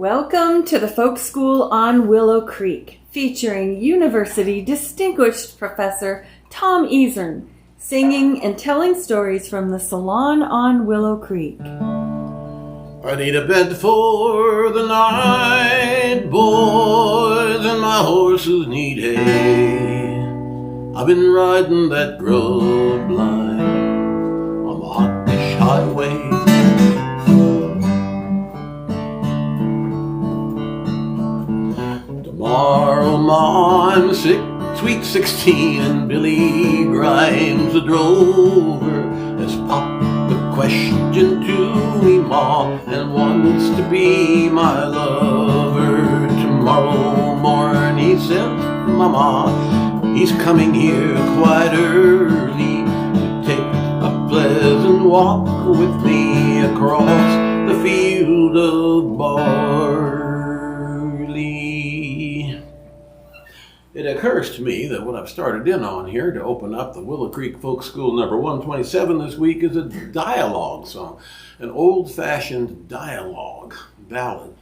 Welcome to the Folk School on Willow Creek, featuring University Distinguished Professor Tom Easern, singing and telling stories from the salon on Willow Creek. I need a bed for the night, boys, and my horses need hay. I've been riding that grub line on the hottish highway. Tomorrow, Ma, I'm sweet 16, and Billy Grimes, the drover, has popped the question to me, Ma, and wants to be my lover. Tomorrow morn, he said, Mama, he's coming here quite early to take a pleasant walk with me across the field of barley. It occurs to me that what I've started in on here to open up the Willow Creek Folk School number 127 this week is a dialogue song, an old-fashioned dialogue ballad.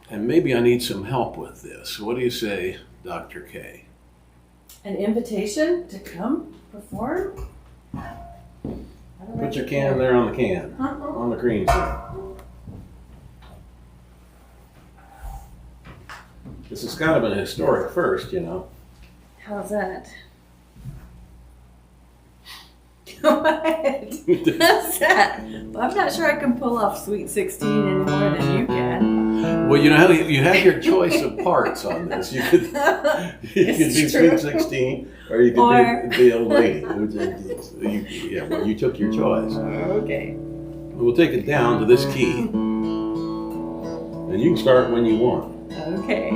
And maybe I need some help with this. What do you say, Dr. K? An invitation to come perform? Put your can there on the can, on the green side. This has kind of been a historic first, you know. How's that? What? How's that? Well, I'm not sure I can pull off Sweet 16 any more than you can. Well, you know, you had your choice of parts on this. You could do Sweet 16, or you could do the old lady. Well, you took your choice. Okay. We'll take it down to this key, and you can start when you want. Okay.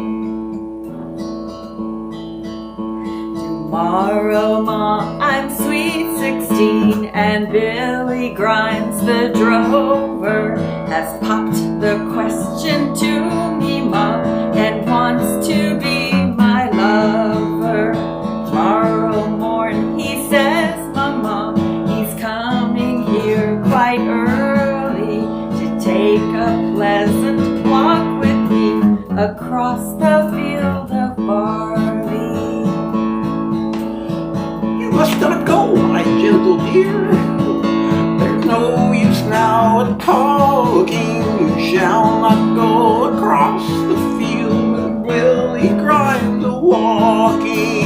Tomorrow, Ma, I'm sweet 16, and Billy Grimes, the drover, has popped the question to me, Ma, and wants to be my lover. Tomorrow morn, he says, Mama, he's coming here quite early to take a pleasant walk with me across the field of barley. You must not go, my gentle dear. There's no use now in talking. You shall not go across the field with Willie Grimes a-walking.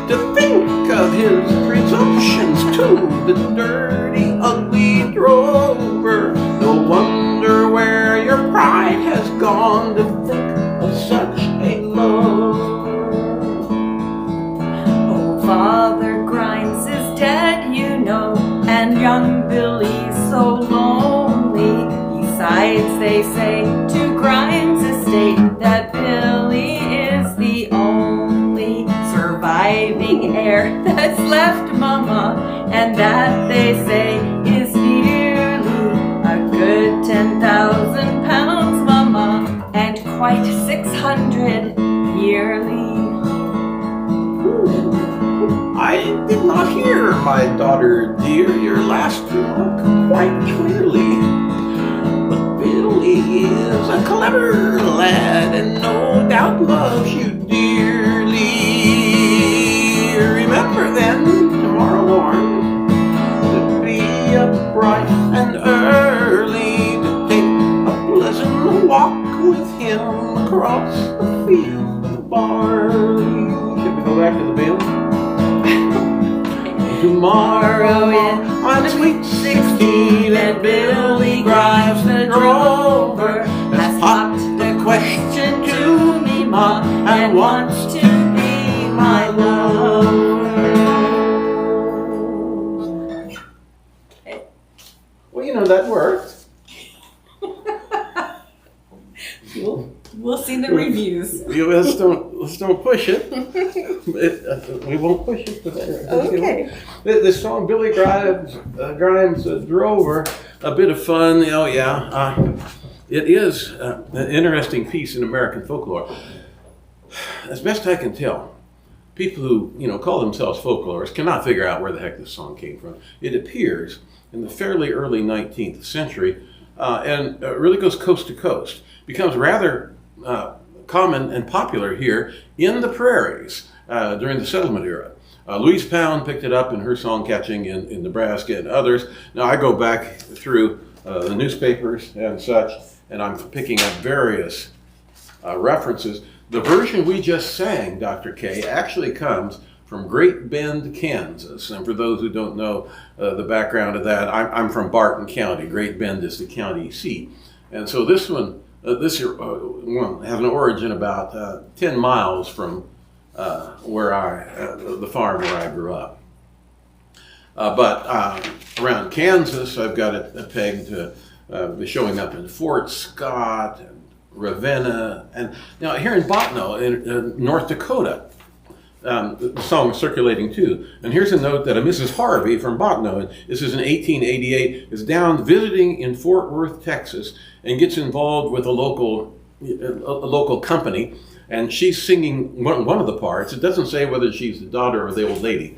To think of his presumptions too, the dirty, ugly drover. No wonder where your pride has gone to think of such a lover. Oh, Father Grimes is dead, you know, and young Billy's so lonely. Besides, they say to Grimes' estate that Billy is the only surviving heir that's left, Mama, and that they say is nearly a good 10,000 pounds, Mama, and quite 600 yearly. I did not hear, my daughter dear, your last remark quite clearly. But Billy is a clever lad and no doubt loves you dearly. Remember then, tomorrow morn, to be up bright and early to take a pleasant walk with him across the field of barley. Should we go back to the band? Tomorrow I'm sweet 16, and Billy Grimes, the drover, has popped the question to me, Ma, and wants to be my lover. Well, you know, that worked. We'll see the reviews. Let's don't push it. We won't push it. Okay. This song, Billy Grimes, Drover, a bit of fun. Oh yeah, it is an interesting piece in American folklore. As best I can tell, people who call themselves folklorists cannot figure out where the heck this song came from. It appears in the fairly early 19th century and really goes coast to coast. Becomes rather common and popular here in the prairies during the settlement era. Louise Pound picked it up in her song Catching in Nebraska and others. Now I go back through the newspapers and such, and I'm picking up various references. The version we just sang, Dr. K, actually comes from Great Bend, Kansas. And for those who don't know the background of that, I'm from Barton County. Great Bend is the county seat. And so this one has an origin about 10 miles from the farm where I grew up. But around Kansas, I've got it pegged to showing up in Fort Scott and Ravenna. And now here in Bottineau, in North Dakota, the song is circulating too. And here's a note that a Mrs. Harvey from Bottineau, and this is in 1888, is down visiting in Fort Worth, Texas, and gets involved with a local company. And she's singing one of the parts. It doesn't say whether she's the daughter or the old lady,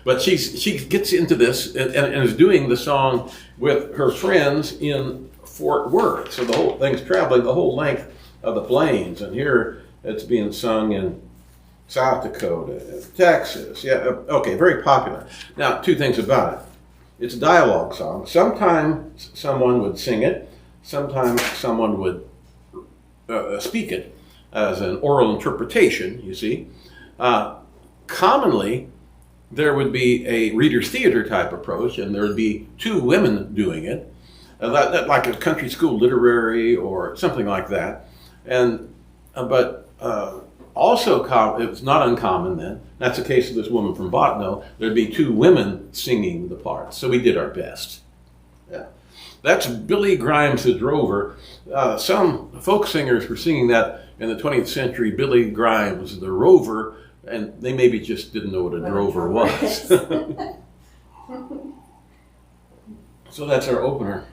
but she gets into this and is doing the song with her friends in Fort Worth. So the whole thing's traveling the whole length of the plains, and here it's being sung in South Dakota, Texas. Yeah, okay, very popular. Now, two things about it. It's a dialogue song. Sometimes someone would sing it. Sometimes someone would speak it as an oral interpretation, you see. Commonly, there would be a reader's theater type approach, and there would be two women doing it, like a country school literary or something like that. And also, it's not uncommon then, that's the case of this woman from Bottineau, there'd be two women singing the parts. So we did our best. Yeah. That's Billy Grimes the Drover. Some folk singers were singing that in the 20th century, Billy Grimes the Rover, and they maybe just didn't know what a drover was. So that's our opener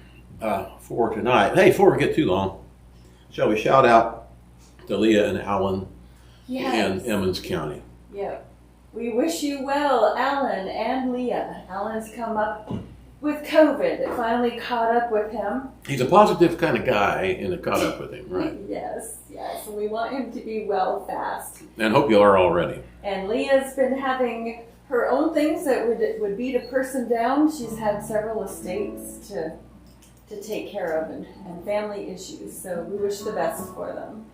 for tonight. Hey, before we get too long, shall we shout out to Leah and Alan in Emmons County? Yeah. We wish you well, Alan and Leah. Alan's come up with COVID. It finally caught up with him. He's a positive kind of guy, and it caught up with him, right? Yes. And we want him to be well fast. And hope you are already. And Leah's been having her own things that would beat a person down. She's had several estates to take care of and family issues. So we wish the best for them.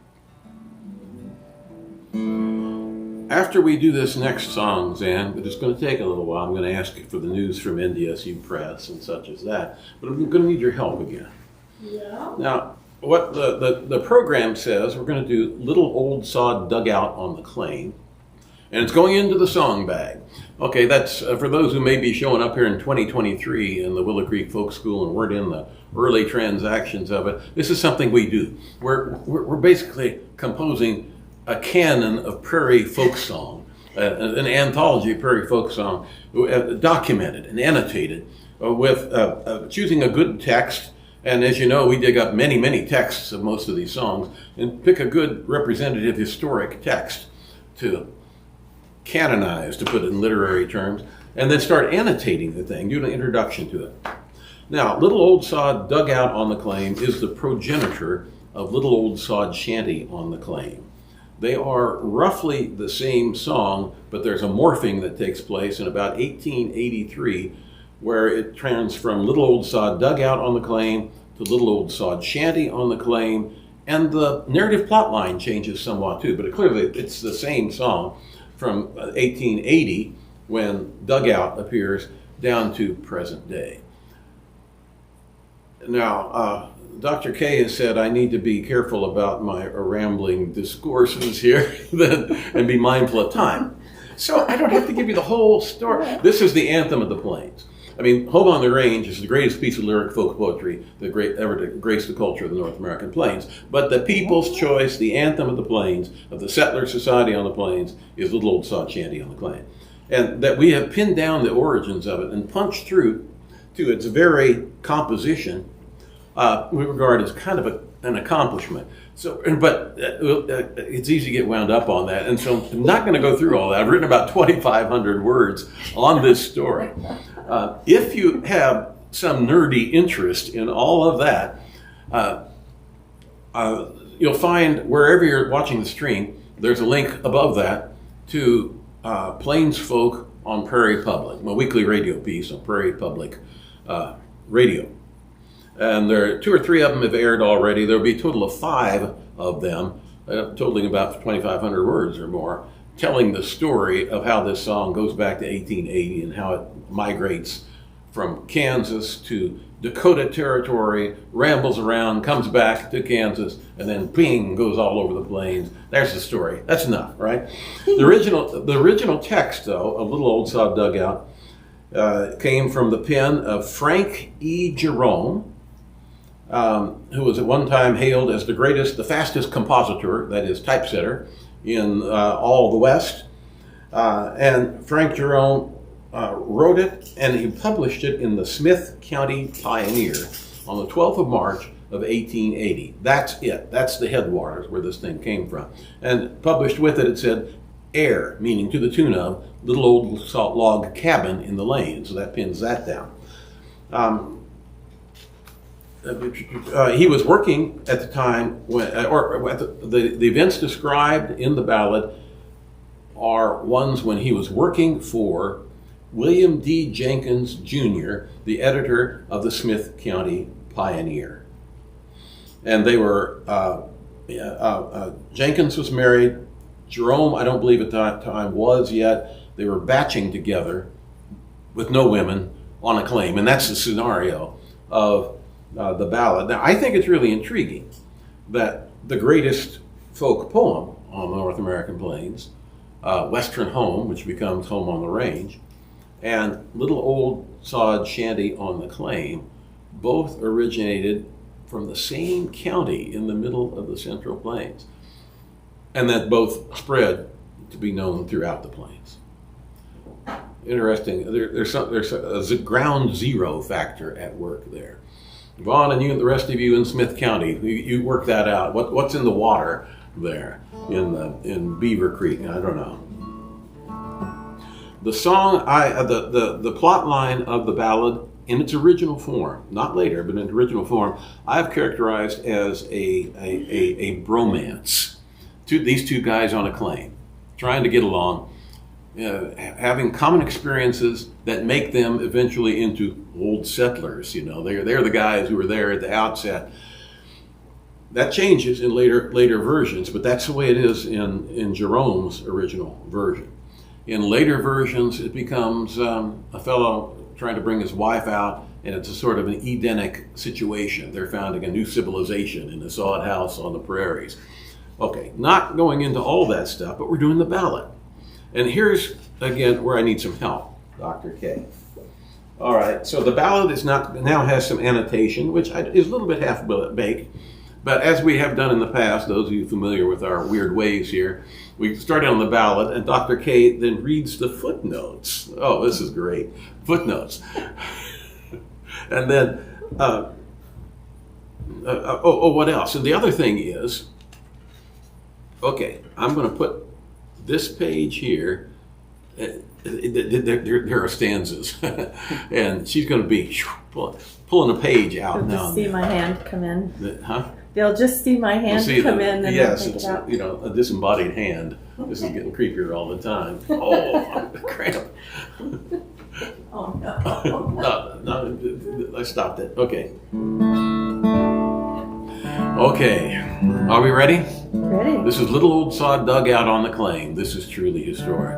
After we do this next song, Zan, but it's going to take a little while, I'm going to ask you for the news from NDSU Press and such as that. But I'm going to need your help again. Yeah. Now, what the program says, we're going to do Little Old Sod Dugout on the Claim. And it's going into the songbag. Okay, that's for those who may be showing up here in 2023 in the Willow Creek Folk School and weren't in the early transactions of it. This is something we do. We're basically composing a canon of prairie folk song, an anthology of prairie folk song, documented and annotated with choosing a good text. And as you know, we dig up many, many texts of most of these songs and pick a good representative historic text to canonize, to put it in literary terms, and then start annotating the thing, do an introduction to it. Now, Little Old Sod Dugout on the Claim is the progenitor of Little Old Sod Shanty on the Claim. They are roughly the same song, but there's a morphing that takes place in about 1883, where it turns from Little Old Sod Dugout on the Claim to Little Old Sod Shanty on the Claim, and the narrative plot line changes somewhat too, but clearly it's the same song from 1880, when Dugout appears, down to present day. Now, Dr. K has said I need to be careful about my rambling discourses here and be mindful of time. So I don't have to give you the whole story. This is the anthem of the plains. I mean, Home on the Range is the greatest piece of lyric folk poetry that ever to grace the culture of the North American plains. But the people's choice, the anthem of the plains, of the settler society on the plains, is Little Old Sod Shanty on the Claim. And that we have pinned down the origins of it and punched through to its very composition, we regard as kind of an accomplishment. So, but it's easy to get wound up on that, and so I'm not going to go through all that. I've written about 2,500 words on this story. If you have some nerdy interest in all of that, you'll find wherever you're watching the stream, there's a link above that to Plains Folk on Prairie Public, my weekly radio piece on Prairie Public Radio. And there are 2 or 3 of them have aired already. There'll be a total of 5 of them, totaling about 2,500 words or more, telling the story of how this song goes back to 1880 and how it migrates from Kansas to Dakota Territory, rambles around, comes back to Kansas, and then ping, goes all over the plains. There's the story. That's enough, right? The original text, though, of Little Old Sod Dugout, came from the pen of Frank E. Jerome, who was at one time hailed as the fastest compositor, that is, typesetter, in all the West. And Frank Jerome wrote it, and he published it in the Smith County Pioneer on the 12th of March of 1880. That's it. That's the headwaters where this thing came from. And published with it, it said, air, meaning to the tune of Little Old Salt Log Cabin in the Lane. So that pins that down. He was working at the time, the events described in the ballad are ones when he was working for William D. Jenkins, Jr., the editor of the Smith County Pioneer. And they were, Jenkins was married. Jerome, I don't believe at that time was yet. They were batching together with no women on a claim. And that's the scenario of the ballad. Now, I think it's really intriguing that the greatest folk poem on the North American plains, Western Home, which becomes Home on the Range, and Little Old Sod Shanty on the Claim, both originated from the same county in the middle of the Central Plains, and that both spread to be known throughout the plains. Interesting. There's a ground zero factor at work there. Vaughn and you and the rest of you in Smith County, you work that out. What's in the water there in Beaver Creek? I don't know. The song, the plot line of the ballad in its original form, not later, but in its original form, I've characterized as a bromance. These two guys on a claim, trying to get along, having common experiences that make them eventually into old settlers. You know, they're the guys who were there at the outset. That changes in later versions, but that's the way it is in Jerome's original version. In later versions, it becomes a fellow trying to bring his wife out, and it's a sort of an Edenic situation. They're founding a new civilization in a sod house on the prairies. Okay, not going into all that stuff, but we're doing the ballad. And here's, again, where I need some help, Dr. K. All right, so the ballad now has some annotation, which is a little bit half-baked. But as we have done in the past, those of you familiar with our weird ways here, we started on the ballad, and Dr. K then reads the footnotes. Oh, this is great. Footnotes. And then, what else? And the other thing is, okay, I'm going to put this page here. There are stanzas. And she's going to be pulling a page out now. See my hand come in. Huh? They'll just see my hand come in and yes, take it's it out. a disembodied hand. This is getting creepier all the time. Oh, cramp. Oh no. No, I stopped it. Okay. Okay. Are we ready? Ready. This is Little Old Sod Dugout on the Claim. This is truly historic.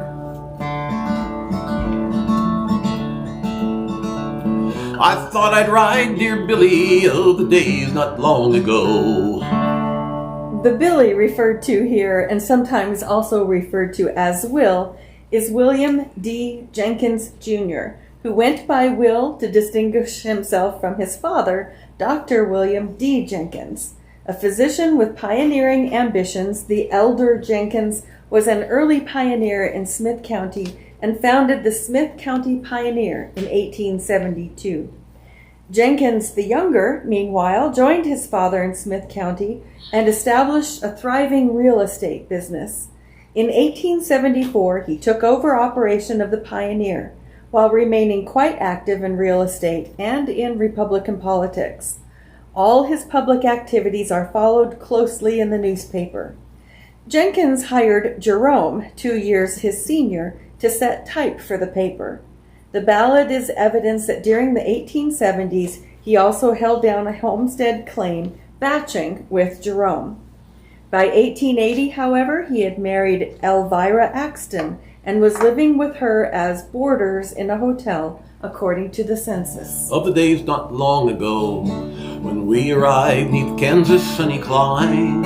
I thought I'd ride dear Billy of the days not long ago. The Billy referred to here, and sometimes also referred to as Will, is William D. Jenkins, Jr., who went by Will to distinguish himself from his father, Dr. William D. Jenkins. A physician with pioneering ambitions, the elder Jenkins was an early pioneer in Smith County and founded the Smith County Pioneer in 1872. Jenkins the Younger, meanwhile, joined his father in Smith County and established a thriving real estate business. In 1874, he took over operation of the Pioneer, while remaining quite active in real estate and in Republican politics. All his public activities are followed closely in the newspaper. Jenkins hired Jerome, 2 years his senior, to set type for the paper. The Ballad is evidence that during the 1870s he also held down a homestead claim, batching with Jerome. By 1880, however, he had married Elvira Axton and was living with her as boarders in a hotel, according to the census. Of the days not long ago, when we arrived 'neath Kansas' sunny clime,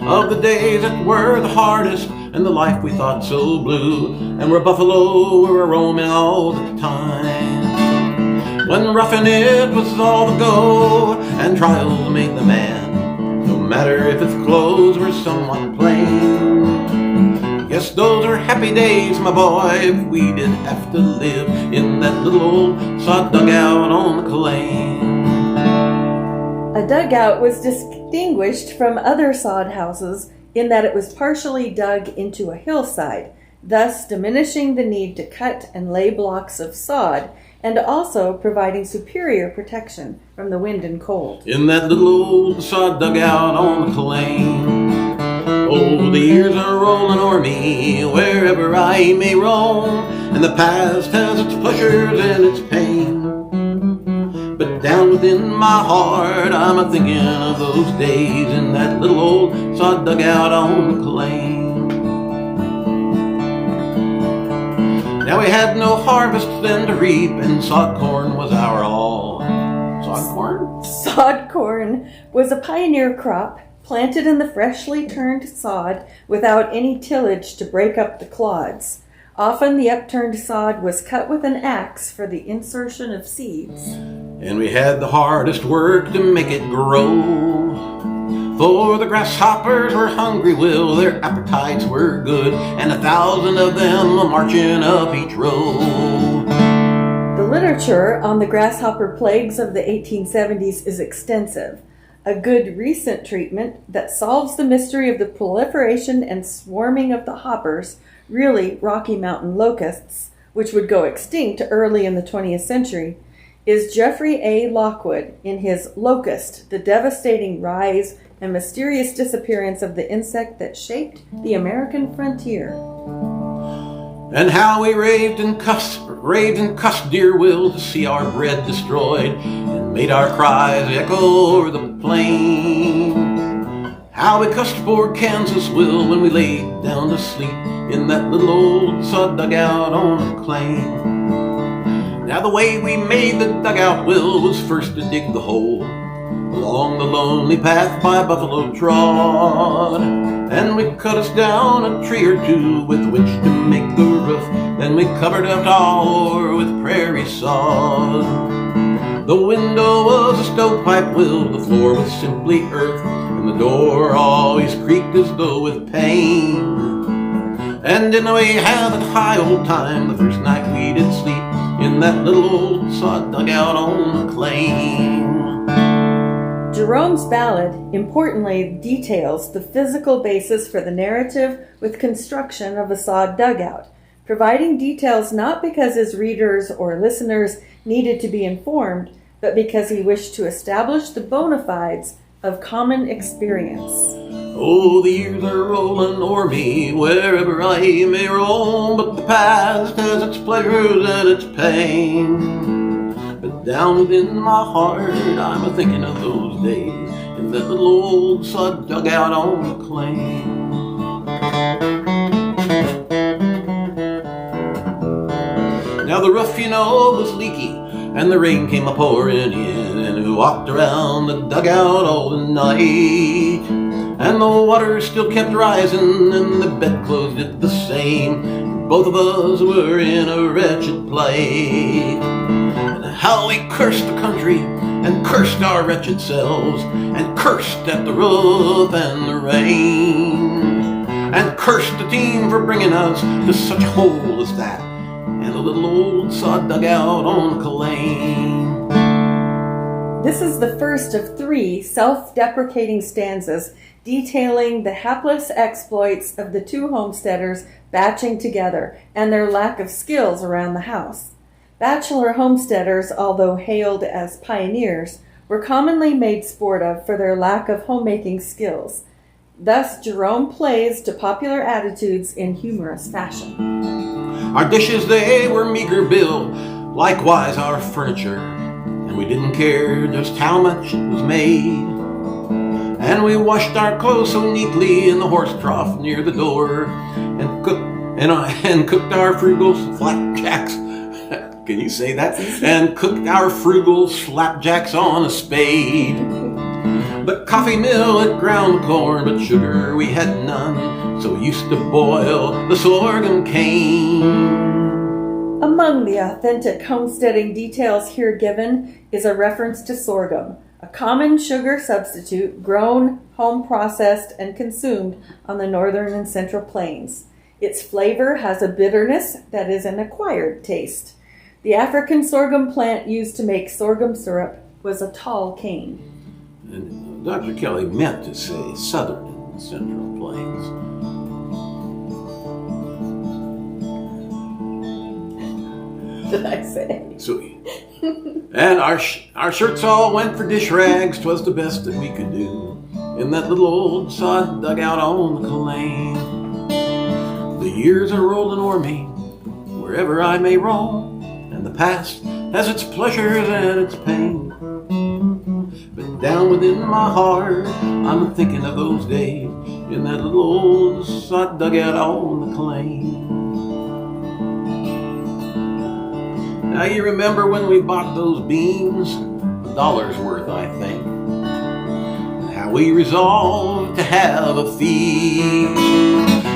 of the days that were the hardest and the life we thought so blue, and where buffalo were roaming all the time, when roughing it was all the go and trials made the man, no matter if his clothes were somewhat plain. Yes, those were happy days, my boy, if we did have to live in that little old sod dugout on the claim. A dugout was distinguished from other sod houses in that it was partially dug into a hillside, thus diminishing the need to cut and lay blocks of sod, and also providing superior protection from the wind and cold. In that little old sod dugout on the claim, oh, the years are rolling o'er me wherever I may roam, and the past has its pleasures and its pain. But down within my heart, I'm a-thinking of those days in that little old sod dugout on the claim. Now we had no harvest then to reap, and sod corn was our all. Sod corn? Sod corn was a pioneer crop planted in the freshly turned sod without any tillage to break up the clods. Often the upturned sod was cut with an axe for the insertion of seeds. And we had the hardest work to make it grow, for the grasshoppers were hungry, Will, their appetites were good, and 1,000 of them marching up each row. The literature on the grasshopper plagues of the 1870s is extensive. A good recent treatment that solves the mystery of the proliferation and swarming of the hoppers, really Rocky Mountain locusts, which would go extinct early in the 20th century, is Jeffrey A. Lockwood in his Locust, the devastating rise and mysterious disappearance of the insect that shaped the American frontier. And how we raved and cussed, dear Will, to see our bread destroyed, and made our cries echo over the plain. How we cussed poor Kansas, Will, when we laid down to sleep in that little old sod dugout on the claim. Now the way we made the dugout, Will, was first to dig the hole along the lonely path by buffalo trod, and we cut us down a tree or two with which to make the roof. Then we covered it all with prairie sod. The window was a stovepipe, Will, the floor was simply earth, and the door always creaked as though with pain. And didn't we have a high old time the first night we did sleep in that little old sod dugout on the claim. Jerome's ballad importantly details the physical basis for the narrative with construction of a sod dugout, providing details not because his readers or listeners needed to be informed, but because he wished to establish the bona fides of common experience. Oh, the years are rolling o'er me wherever I may roam, but the past has its pleasures and its pain. But down within my heart, I'm a-thinking of those days in that little old sod dugout on the claim. Now the roof, was leaky, and the rain came a-pouring in, and we walked around the dugout all the night. And the water still kept rising, and the bedclothes did the same. Both of us were in a wretched plight. And how we cursed the country, and cursed our wretched selves, and cursed at the roof and the rain, and cursed the team for bringing us to such a hole as that, and a little old sod dugout on the claim. This is the first of 3 self-deprecating stanzas detailing the hapless exploits of the 2 homesteaders batching together and their lack of skills around the house. Bachelor homesteaders, although hailed as pioneers, were commonly made sport of for their lack of homemaking skills. Thus, Jerome plays to popular attitudes in humorous fashion. Our dishes, they were meager build, likewise our furniture, and we didn't care just how much it was made. And we washed our clothes so neatly in the horse trough near the door, and cooked our frugal flapjacks. Can you say that? And cooked our frugal slapjacks on a spade. The coffee mill had ground corn, but sugar we had none, so we used to boil the sorghum cane. Among the authentic homesteading details here given is a reference to sorghum, a common sugar substitute grown, home processed, and consumed on the northern and central plains. Its flavor has a bitterness that is an acquired taste. The African sorghum plant used to make sorghum syrup was a tall cane. And Dr. Kelley meant to say southern and central plains. Did I say? Sweet. And our shirts all went for dish rags. 'Twas the best that we could do in that little old sod dugout on the Kelley. The years are rolling o'er me wherever I may roam, and the past has its pleasures and its pain. But down within my heart, I'm thinking of those days in that little old sod dugout on the Kelley. Now you remember when we bought those beans, $1's worth, I think, and how we resolved to have a feast,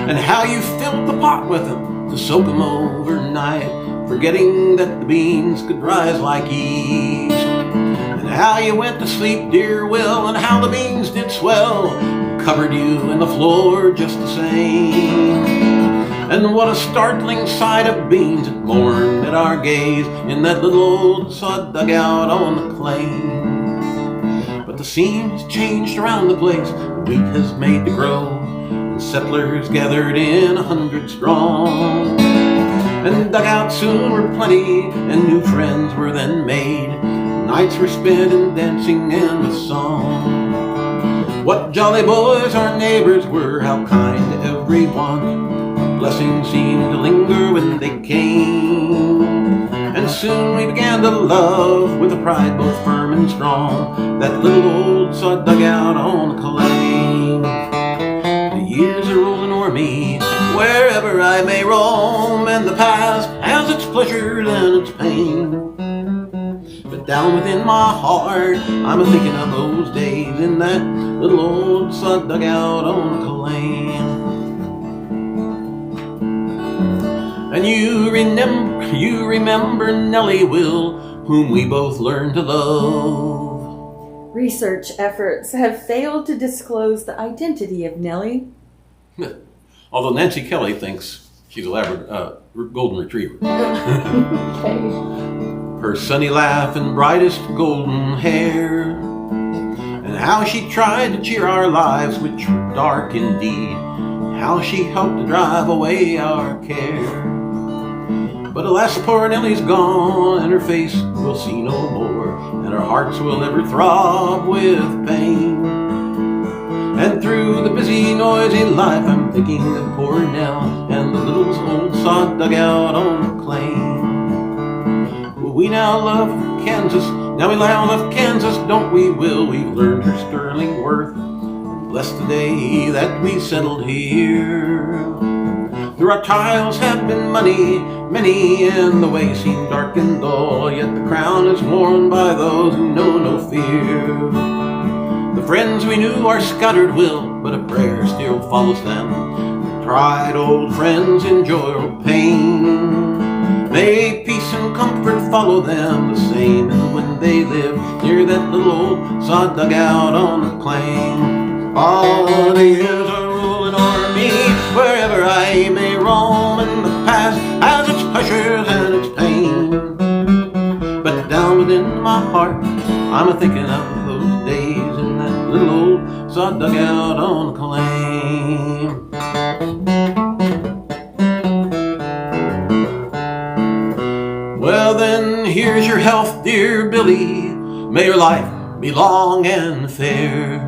and how you filled the pot with them to soak them overnight, forgetting that the beans could rise like yeast. And how you went to sleep, dear Will, and how the beans did swell, covered you in the floor just the same. And what a startling sight of beans it mourned at our gaze in that little old sod dugout on the Kelley. But the scene has changed around the place, the wheat has made to grow, and settlers gathered in 100 strong. And dugouts soon were plenty, and new friends were then made. Nights were spent in dancing and with song. What jolly boys our neighbors were, how kind to everyone. Blessings seemed to linger when they came. And soon we began to love with a pride both firm and strong that little old sod dugout on the Kelley. The years are rolling o'er me wherever I may roam, and the past has its pleasures and its pain. But down within my heart, I'm thinking of those days in that little old sod dugout on the Kelley. And you remember Nellie, Will, whom we both learned to love. Research efforts have failed to disclose the identity of Nellie. Although Nancy Kelley thinks she's a golden retriever. Okay. Her sunny laugh and brightest golden hair, and how she tried to cheer our lives, which were dark indeed, how she helped to drive away our care. But alas, poor Nellie's gone, and her face we'll see no more, and our hearts will ever throb with pain. And through the busy, noisy life, I'm thinking of poor Nell and the little old sod dugout on the Kelley. We now love Kansas, now we now love Kansas, don't we, Will? We've learned her sterling worth, and blessed the day that we settled here. Through our trials have been many, and the way seemed dark and dull, yet the crown is worn by those who know no fear. The friends we knew are scattered, Will, but a prayer still follows them. Tried old friends in joy or pain. May peace and comfort follow them the same as when they live near that little old sod dugout on the Kelley. All the years are rolling o'er me wherever I may roam, and the past has its pleasures and its pain. But down within my heart, I'm a thinking of those days in that little old sod dugout on the claim. Well then, here's your health, dear Billy. May your life be long and fair.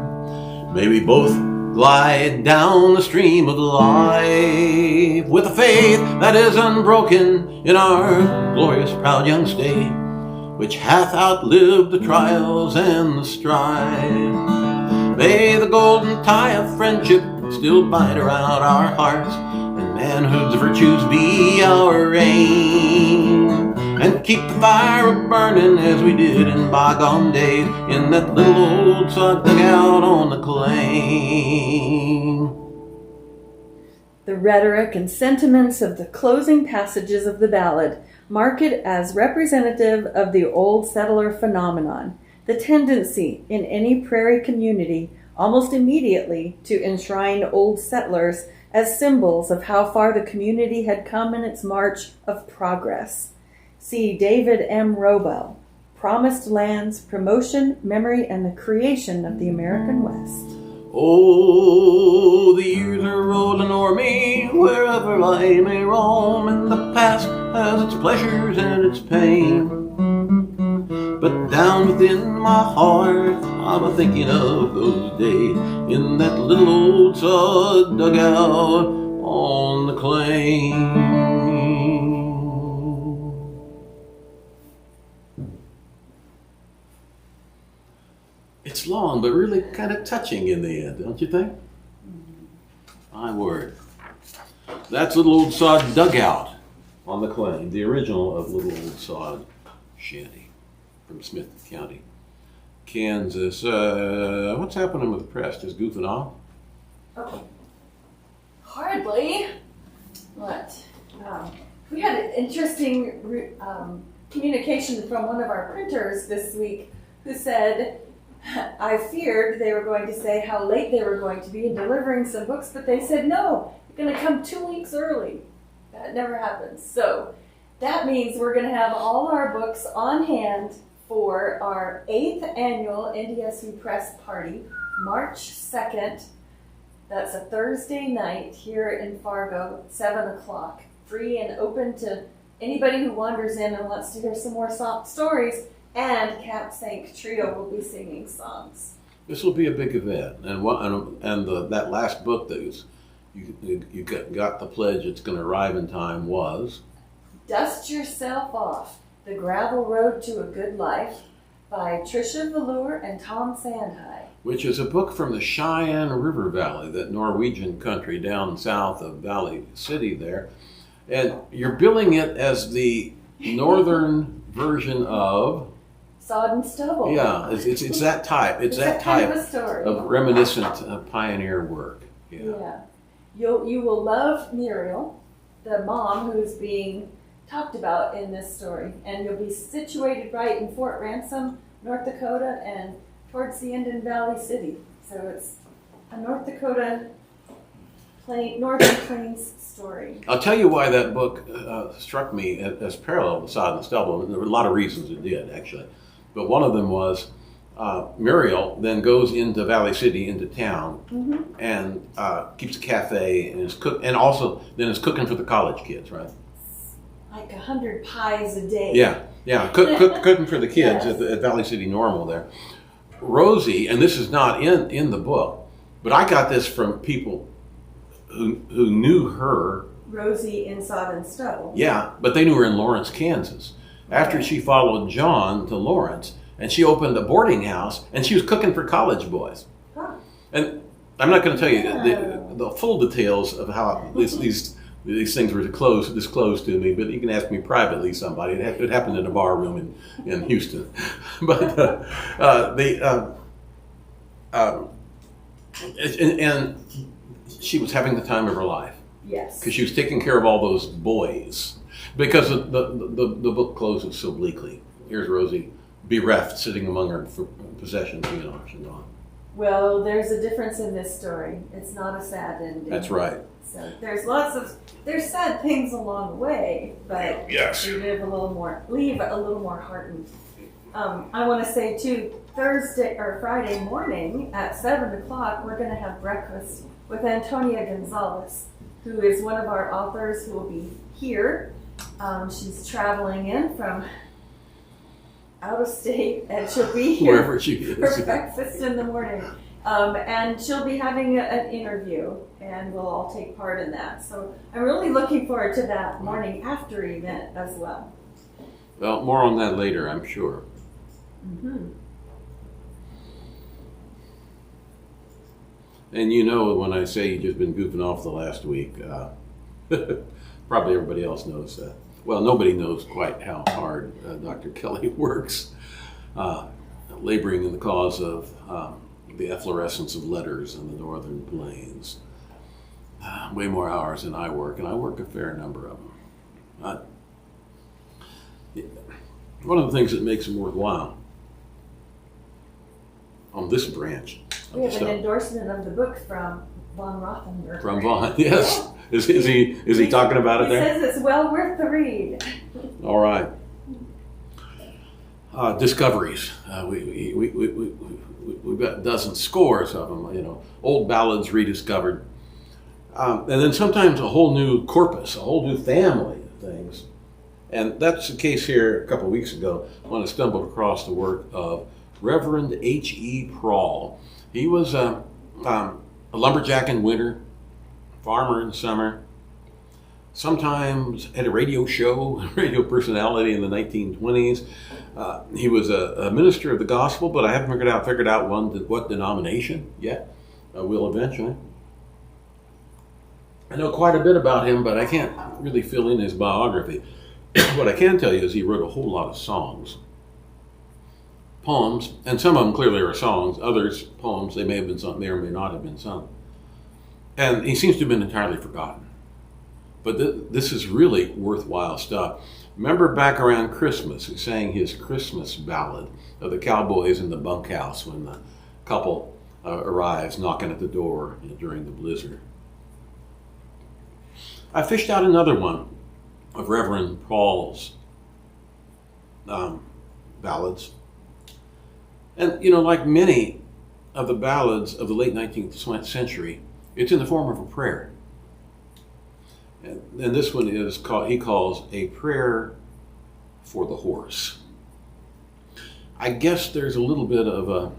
May we both glide down the stream of life with a faith that is unbroken in our glorious, proud young state, which hath outlived the trials and the strife. May the golden tie of friendship still bind around our hearts, and manhood's virtues be our reign, and keep the fire a-burning as we did in bygone days in that little old sod dugout on the claim. The rhetoric and sentiments of the closing passages of the ballad mark it as representative of the old settler phenomenon, the tendency in any prairie community almost immediately to enshrine old settlers as symbols of how far the community had come in its march of progress. See David M. Roebuck, Promised Lands, Promotion, Memory, and the Creation of the American West. Oh, the years are rolling o'er me, wherever I may roam, and the past has its pleasures and its pain. But down within my heart, I'm a-thinking of those days in that little old sod dugout on the claim. It's long, but really kind of touching in the end, don't you think? My word. That's Little Old Sod Dugout on the claim, the original of Little Old Sod Shanty from Smith County, Kansas. What's happening with the press? Just goofing off? Oh, hardly. What? We had an interesting communication from one of our printers this week who said, I feared they were going to say how late they were going to be in delivering some books, but they said, no, you're going to come 2 weeks early. That never happens. So that means we're going to have all our books on hand for our 8th annual NDSU Press Party, March 2nd. That's a Thursday night here in Fargo, 7 o'clock. Free and open to anybody who wanders in and wants to hear some more stories. And Camp Sank Trio will be singing songs. This will be a big event, and that last book that you got the pledge it's going to arrive in time was Dust Yourself Off: The Gravel Road to a Good Life by Tricia Velour and Tom Sandhigh. Which is a book from the Cheyenne River Valley, that Norwegian country down south of Valley City there, and you're billing it as the northern version of Sod and Stubble. Yeah, it's that type. It's that type kind of, a story. Of reminiscent pioneer work. Yeah. You will love Muriel, the mom who's being talked about in this story, and you'll be situated right in Fort Ransom, North Dakota, and towards the end in Valley City. So it's a North Dakota Northern Plains story. I'll tell you why that book struck me as parallel to Sod and Stubble. And there were a lot of reasons it did, actually. But one of them was Muriel then goes into Valley City, into town, and keeps a cafe and and also then is cooking for the college kids, right? Like 100 pies a day. Yeah, cooking for the kids yes. at Valley City Normal there. Rosie, and this is not in the book, but I got this from people who knew her. Rosie in Sod and Stubble. Yeah, but they knew her in Lawrence, Kansas. After she followed John to Lawrence, and she opened a boarding house, and she was cooking for college boys. Huh. And I'm not going to tell you the full details of how these things were disclosed to me, but you can ask me privately. Somebody it happened in a bar room in Houston, but and she was having the time of her life. Yes, because she was taking care of all those boys. Because the book closes so bleakly. Here's Rosie, bereft, sitting among her possessions being auctioned on. Well, there's a difference in this story. It's not a sad ending. That's right. So there's sad things along the way, but yes. you leave a little more heartened. I want to say too, Thursday or Friday morning at 7 o'clock, we're going to have breakfast with Antonia Gonzalez, who is one of our authors who will be here. She's traveling in from out of state, and she'll be here Wherever she is. for breakfast in the morning. And she'll be having an interview, and we'll all take part in that. So I'm really looking forward to that morning after event as well. Well, more on that later, I'm sure. Mm-hmm. And you know, when I say you've just been goofing off the last week, probably everybody else knows that. Well, nobody knows quite how hard Dr. Kelley works, laboring in the cause of the efflorescence of letters in the Northern Plains. Way more hours than I work, and I work a fair number of them. One of the things that makes them worthwhile on this branch of We have the an stuff. endorsement of the book from Von Rothenberg. From Vaughn, yes. Is he talking about it He there? says it's well worth the read. All right. Discoveries. We've got dozens, scores of them. You know, old ballads rediscovered, and then sometimes a whole new corpus, a whole new family of things. And that's the case here. A couple of weeks ago, when I stumbled across the work of Reverend H.E. Prall. He was a lumberjack in winter, farmer in summer, sometimes had a radio show, radio personality in the 1920s. He was a minister of the gospel, but I haven't figured out what denomination yet. I will eventually. I know quite a bit about him, but I can't really fill in his biography. What I can tell you is he wrote a whole lot of songs. Poems, and some of them clearly are songs, others poems, they may have been sung, may or may not have been sung. And he seems to have been entirely forgotten. But this is really worthwhile stuff. Remember back around Christmas, he sang his Christmas ballad of the cowboys in the bunkhouse when the couple arrives knocking at the door during the blizzard. I fished out another one of Reverend Prall's ballads. And, you know, like many of the ballads of the late 19th century, it's in the form of a prayer. And this one is he calls A Prayer for the Horse. I guess there's a little bit of a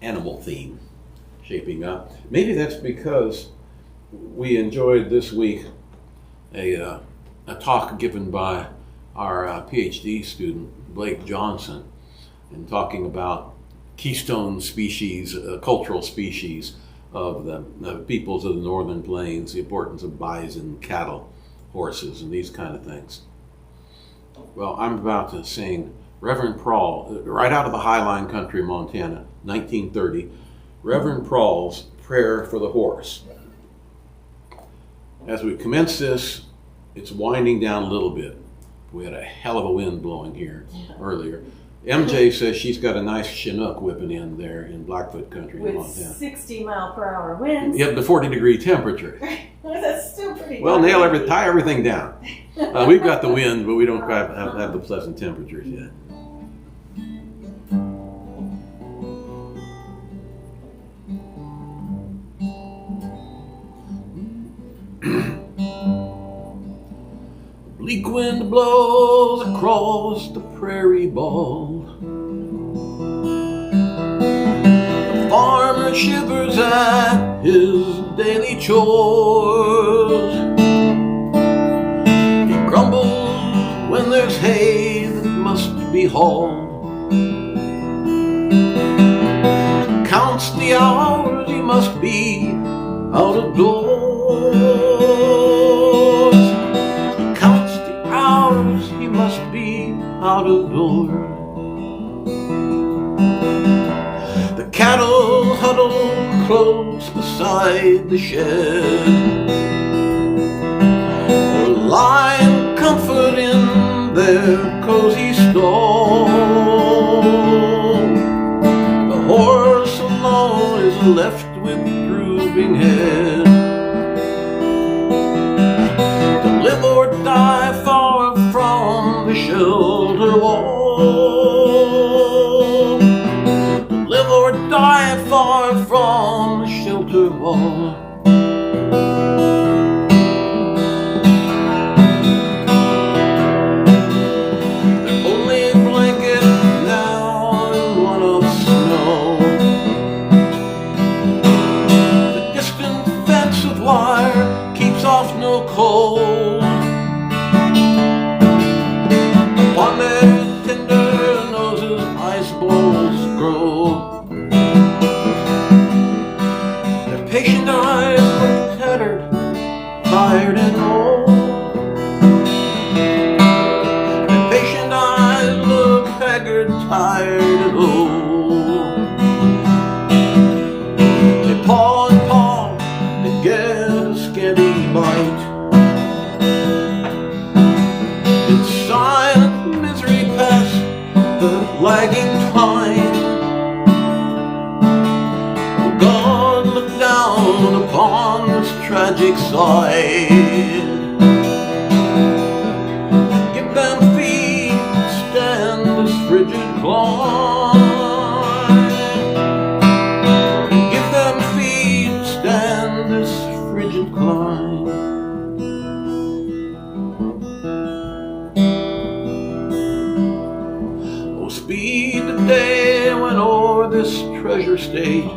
animal theme shaping up. Maybe that's because we enjoyed this week a talk given by our PhD student, Blake Johnson, in talking about keystone species, cultural species of the peoples of the Northern Plains, the importance of bison, cattle, horses, and these kind of things. Well, I'm about to sing Reverend Prall, right out of the Highline Country, Montana, 1930, Reverend Prall's Prayer for the Horse. As we commence this, it's winding down a little bit. We had a hell of a wind blowing here earlier. MJ says she's got a nice Chinook whipping in there in Blackfoot country in With Montana. 60-mile-per-hour winds. Yet the 40-degree temperature. That's still pretty Well, good. tie everything down. We've got the wind, but we don't quite have the pleasant temperatures yet. Bleak wind blows across the prairie bald. The farmer shivers at his daily chores. He grumbles when there's hay that must be hauled. Counts the hours he must be out of doors. He must be out of doors. The cattle huddle close beside the shed, or lie in comfort in their cozy stall. The horse alone is left with drooping head, to live or die far from the shelter wall. die far from the shelter wall. Their only blanket now is one of snow. The distant fence of wire keeps off no cold. Upon their tender noses ice balls grow. Their patient eyes look tattered, tired and old. Their patient eyes look haggard, tired and old. They paw and paw to get a scanty bite. It's silent misery past the lagging time. Oh God, look down upon this tragic sight. Give them feet to stand this frigid climb. Give them feet to stand this frigid climb. Oh, speed the day when o'er this treasure state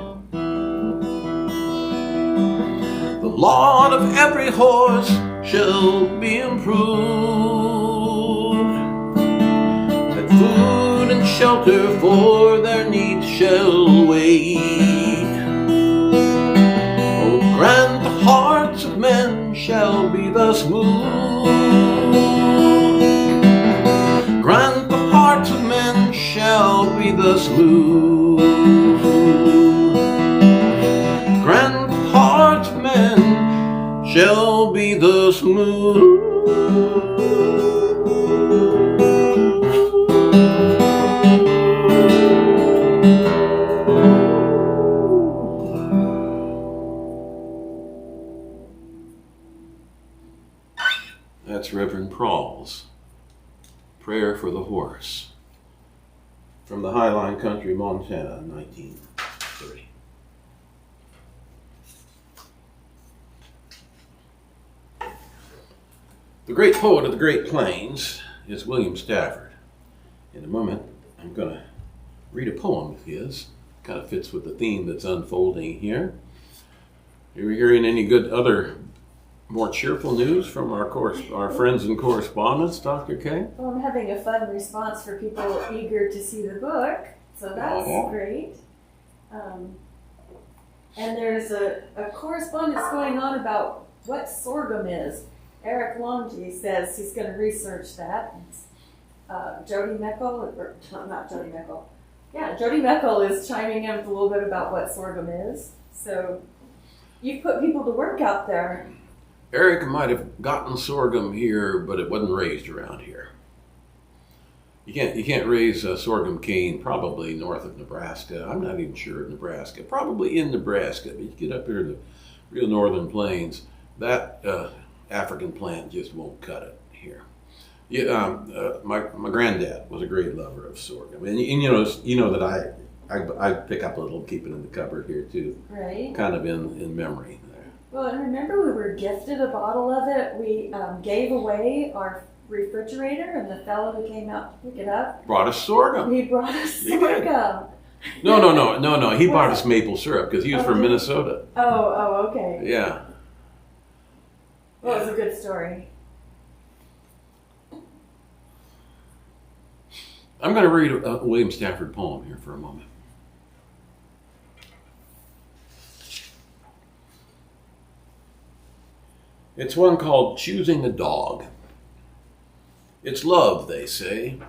the lot of every horse shall be improved, that food and shelter for their needs shall wait. Oh, grant the hearts of men shall be thus moved. Grant the hearts of men shall be thus moved. Grant the hearts of men shall be thus moved. That's Reverend Prall's Prayer for the Horse from the Highline Country, Montana, 1930. The great poet of the Great Plains is William Stafford. In a moment, I'm going to read a poem of his. Kind of fits with the theme that's unfolding here. Are you hearing any good other more cheerful news from our friends and correspondents, Dr. K? Well, I'm having a fun response for people eager to see the book, so that's great. And there's a correspondence going on about what sorghum is. Eric Longy says he's going to research that. Jody Meckel, or not Jody Meckel. Yeah, Jody Meckel is chiming in with a little bit about what sorghum is. So you've put people to work out there. Eric might have gotten sorghum here, but it wasn't raised around here. You can't raise sorghum cane probably north of Nebraska. I'm not even sure of Nebraska. Probably in Nebraska, but you get up here to the real northern plains, that African plant just won't cut it here. Yeah, my granddad was a great lover of sorghum, and you know that I pick up a little, keep it in the cupboard here too, right? Kind of in memory there. Well, and remember we were gifted a bottle of it. We gave away our refrigerator, and the fellow who came out to pick it up brought us sorghum. He brought us sorghum. No. He brought us maple syrup because he was from Minnesota. Oh, okay. Yeah. Well, it was a good story. I'm going to read a William Stafford poem here for a moment. It's one called Choosing a Dog. It's love, they say.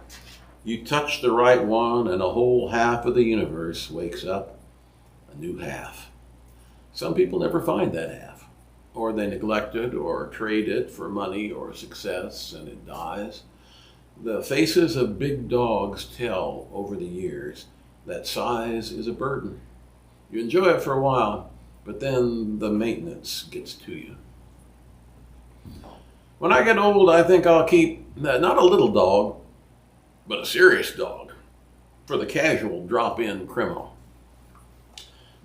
You touch the right one and a whole half of the universe wakes up, a new half. Some people never find that half, or they neglect it or trade it for money or success and it dies. The faces of big dogs tell over the years that size is a burden. You enjoy it for a while, but then the maintenance gets to you. When I get old, I think I'll keep not a little dog, but a serious dog for the casual drop-in criminal.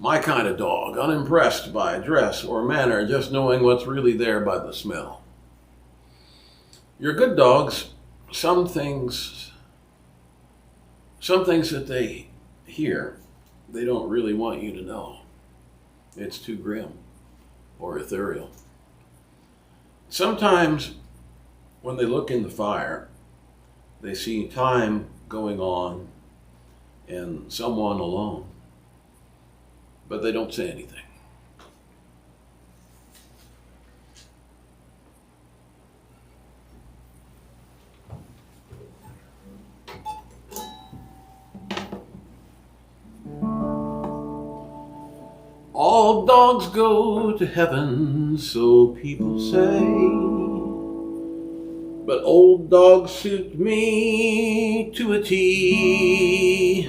My kind of dog, unimpressed by dress or manner, just knowing what's really there by the smell. Your good dogs, some things that they hear, they don't really want you to know. It's too grim or ethereal. Sometimes when they look in the fire, they see time going on and someone alone, but they don't say anything. All dogs go to heaven, so people say, but old dogs suit me to a T.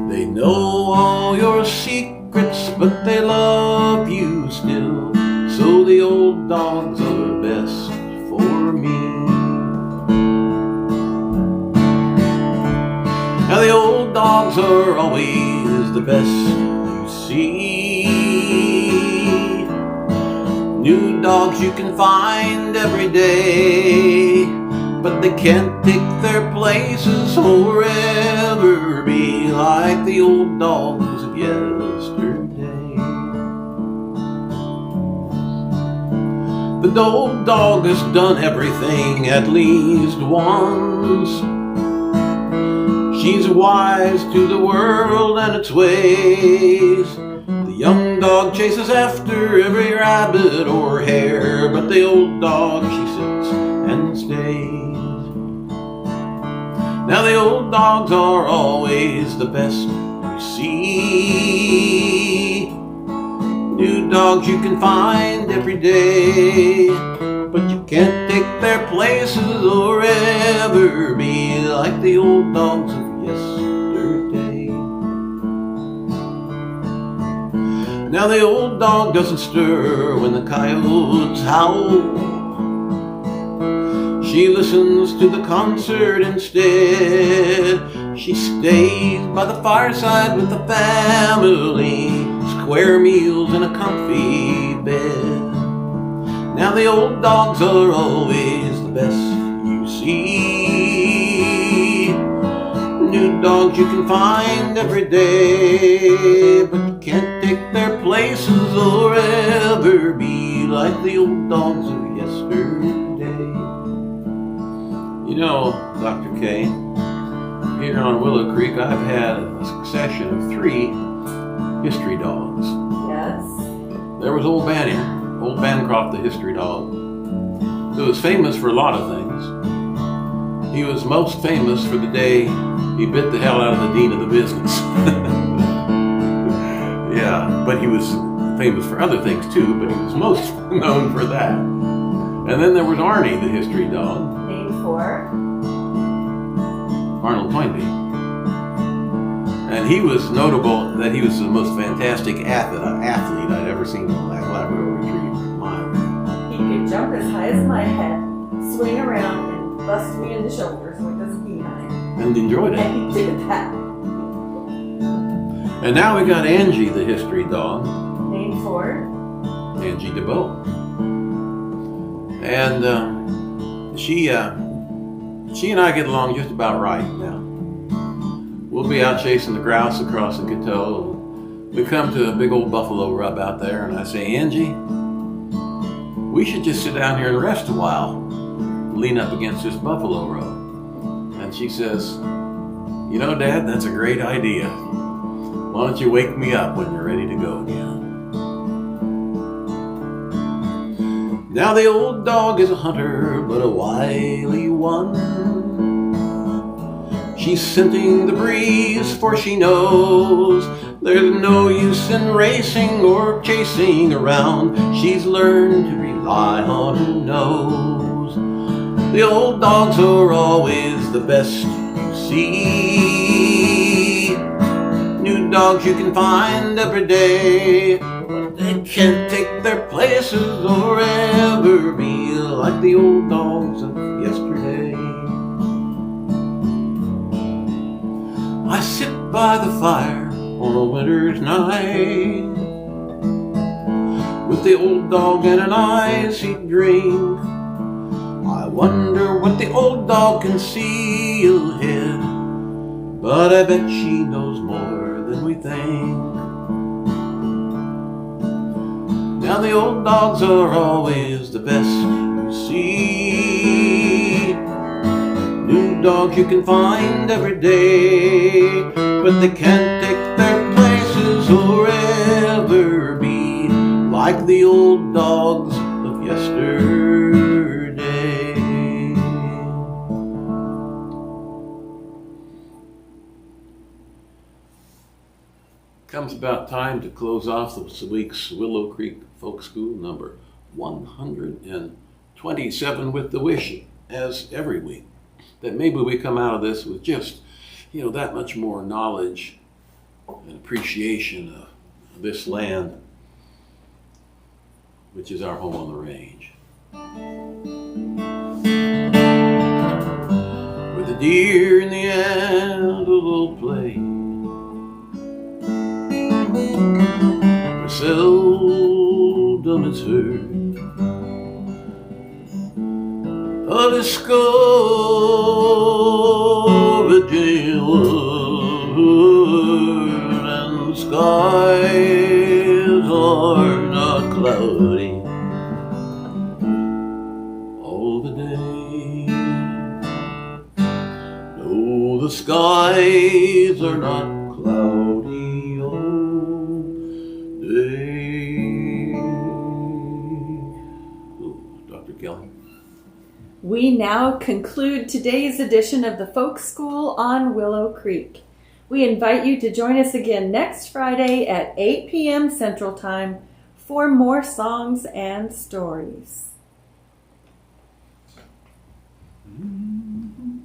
They know all your secrets, but they love you still, so the old dogs are best for me. Now the old dogs are always the best. See, new dogs you can find every day, but they can't take their places or ever be like the old dogs of yesterday. The old dog has done everything at least once. She's wise to the world and its ways. The young dog chases after every rabbit or hare, but the old dog, she sits and stays. Now the old dogs are always the best, you see. New dogs you can find every day, but you can't take their places or ever be like the old dogs of yesterday. Now the old dog doesn't stir when the coyotes howl. She listens to the concert instead. She stays by the fireside with the family, square meals in a comfy bed. Now the old dogs are always the best, you see. New dogs you can find every day, but you can't take their places or ever be like the old dogs of yesterday. You know, Dr. K, here on Willow Creek, I've had a succession of 3 history dogs. Yes. There was Old Bancroft, the history dog, who was famous for a lot of things. He was most famous for the day he bit the hell out of the dean of the business. Yeah, but he was famous for other things too, but he was most known for that. And then there was Arnie, the history dog. Named for Arnold Toynbee. And he was notable that he was the most fantastic athlete I'd ever seen in a Labrador Retriever. he could jump as high as my head, swing around, and bust me in the shoulders with his behind. And enjoyed it. And he did that. And now we got Angie, the history dog. Named for Angie DeBow. And she and I get along just about right now. We'll be out chasing the grouse across the Coteau. We come to a big old buffalo rub out there, and I say, Angie, we should just sit down here and rest a while, lean up against this buffalo rub. And she says, you know, Dad, that's a great idea. Why don't you wake me up when you're ready to go again? Now the old dog is a hunter, but a wily one. She's scenting the breeze, for she knows there's no use in racing or chasing around. She's learned to rely on her nose. The old dogs are always the best, you see. New dogs you can find every day, but they can't take their places or ever be like the old dogs of yesterday. I sit by the fire on a winter's night. With the old dog and an icy drink, I wonder what the old dog can see ahead, but I bet she knows more than we think. Now the old dogs are always the best you see. New dogs you can find every day, but they can't take their places or ever be like the old dogs of yesterday. Comes about time to close off this week's Willow Creek Folk School number 127 with the wish, as every week, that maybe we come out of this with just, that much more knowledge and appreciation of this land, which is our home on the range. Where the deer and the antelope play, where seldom is heard a discouraging word, and skies are not cloudy all the day. No, the skies are not cloudy all day. Oh, Dr. Kelley. We now conclude today's edition of the Folk School on Willow Creek. We invite you to join us again next Friday at 8 p.m. Central Time for more songs and stories. Mm-hmm.